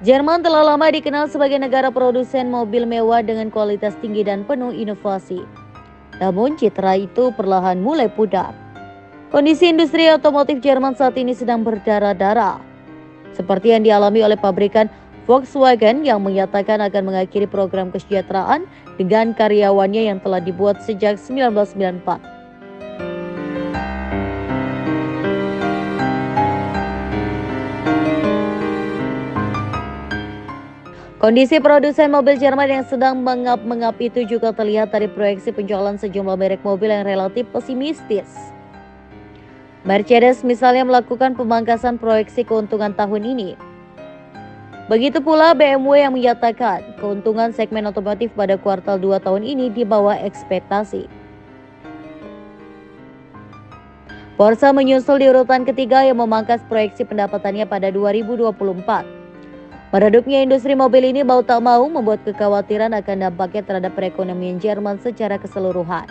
Jerman telah lama dikenal sebagai negara produsen mobil mewah dengan kualitas tinggi dan penuh inovasi. Namun citra itu perlahan mulai pudar. Kondisi industri otomotif Jerman saat ini sedang berdarah-darah. Seperti yang dialami oleh pabrikan Volkswagen yang menyatakan akan mengakhiri program kesejahteraan dengan karyawannya yang telah dibuat sejak 1994. Kondisi produsen mobil Jerman yang sedang mengap-mengap itu juga terlihat dari proyeksi penjualan sejumlah merek mobil yang relatif pesimistis. Mercedes misalnya melakukan pemangkasan proyeksi keuntungan tahun ini. Begitu pula BMW yang menyatakan keuntungan segmen otomotif pada kuartal 2 tahun ini di bawah ekspektasi. Porsche menyusul di urutan ketiga yang memangkas proyeksi pendapatannya pada 2024. Meredupnya industri mobil ini mau tak mau membuat kekhawatiran akan dampaknya terhadap perekonomian Jerman secara keseluruhan.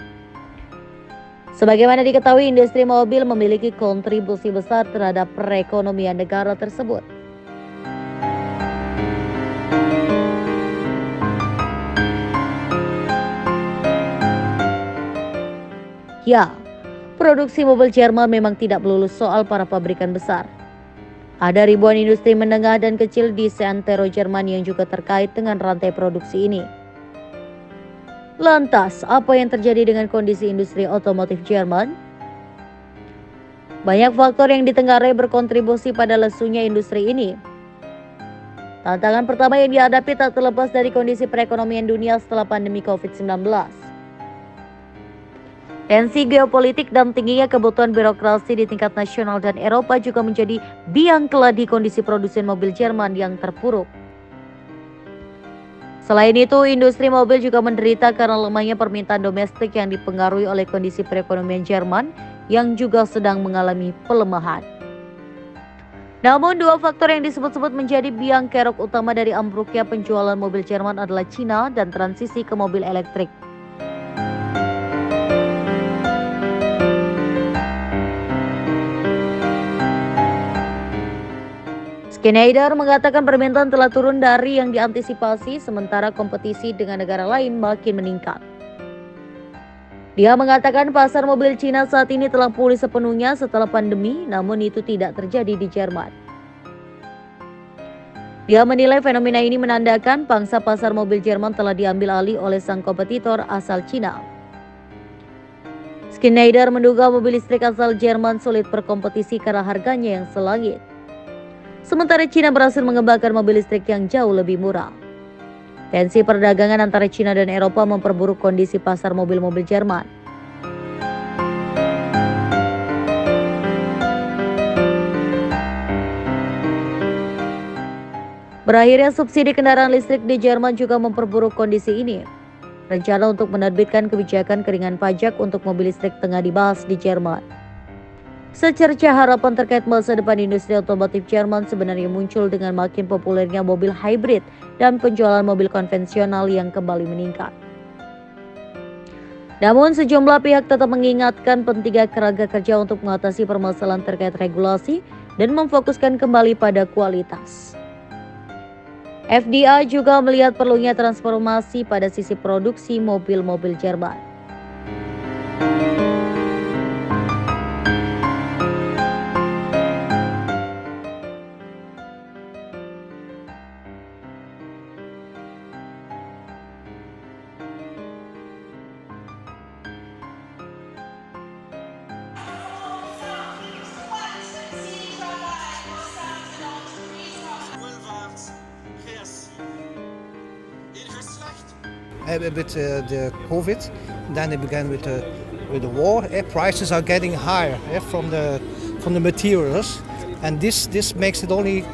Sebagaimana diketahui, industri mobil memiliki kontribusi besar terhadap perekonomian negara tersebut. Ya, produksi mobil Jerman memang tidak melulu soal para pabrikan besar. Ada ribuan industri menengah dan kecil di seantero Jerman yang juga terkait dengan rantai produksi ini. Lantas, apa yang terjadi dengan kondisi industri otomotif Jerman? Banyak faktor yang ditengarai berkontribusi pada lesunya industri ini. Tantangan pertama yang dihadapi tak terlepas dari kondisi perekonomian dunia setelah pandemi COVID-19. Tensi geopolitik dan tingginya kebutuhan birokrasi di tingkat nasional dan Eropa juga menjadi biang keladi kondisi produsen mobil Jerman yang terpuruk. Selain itu, industri mobil juga menderita karena lemahnya permintaan domestik yang dipengaruhi oleh kondisi perekonomian Jerman yang juga sedang mengalami pelemahan. Namun, dua faktor yang disebut-sebut menjadi biang kerok utama dari ambruknya penjualan mobil Jerman adalah Cina dan transisi ke mobil elektrik. Schneider mengatakan permintaan telah turun dari yang diantisipasi sementara kompetisi dengan negara lain makin meningkat. Dia mengatakan pasar mobil Cina saat ini telah pulih sepenuhnya setelah pandemi, namun itu tidak terjadi di Jerman. Dia menilai fenomena ini menandakan pangsa pasar mobil Jerman telah diambil alih oleh sang kompetitor asal Cina. Schneider menduga mobil listrik asal Jerman sulit berkompetisi karena harganya yang selangit. Sementara Cina berhasil mengembangkan mobil listrik yang jauh lebih murah. Tensi perdagangan antara Cina dan Eropa memperburuk kondisi pasar mobil-mobil Jerman. Berakhirnya subsidi kendaraan listrik di Jerman juga memperburuk kondisi ini. Rencana untuk menerbitkan kebijakan keringan pajak untuk mobil listrik tengah dibahas di Jerman. Secerca harapan terkait masa depan industri otomotif Jerman sebenarnya muncul dengan makin populernya mobil hybrid dan penjualan mobil konvensional yang kembali meningkat. Namun sejumlah pihak tetap mengingatkan pentingnya kerangka kerja untuk mengatasi permasalahan terkait regulasi dan memfokuskan kembali pada kualitas. FDA juga melihat perlunya transformasi pada sisi produksi mobil-mobil Jerman. With the COVID, then it began with the war. Prices are getting higher from the materials, and this makes it only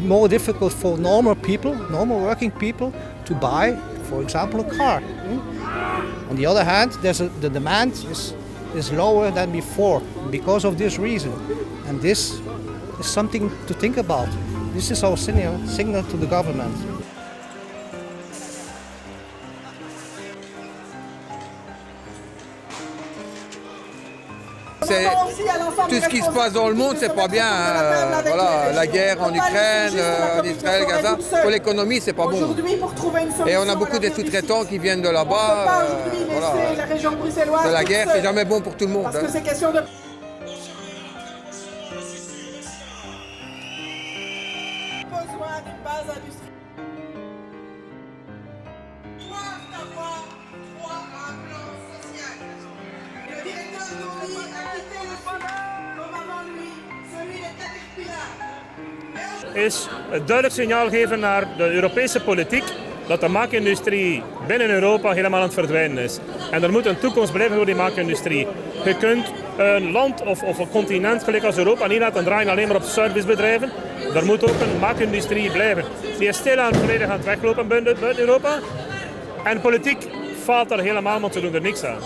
more difficult for normal working people, to buy, for example, a car. On the other hand, the demand is lower than before because of this reason, and this is something to think about. This is our signal to the government. tout ce qui se passe dans le monde, c'est pas bien. Voilà, la guerre en Ukraine, en Israël, Gaza. Pour l'économie, c'est pas bon. Et on a beaucoup de sous-traitants qui viennent de là-bas. Voilà. C'est la guerre, c'est jamais bon pour tout le monde. Parce que c'est question de... besoin d'une base industrielle. Doivent avoir droit à un plan social. Le directeur d'Omi a quitté le site, comme avant lui, celui de Caterpillar. Is het duidelijk signaal geven naar de Europese politiek dat de maakindustrie binnen Europa helemaal aan het verdwijnen is. En er moet een toekomst blijven voor die maakindustrie. Je kunt een land of een continent gelijk als Europa niet laten draaien alleen maar op servicebedrijven. Er moet ook een maakindustrie blijven. Die is stilaan volledig aan het weglopen buiten Europa. En politiek faalt daar helemaal, want ze doen er niks aan.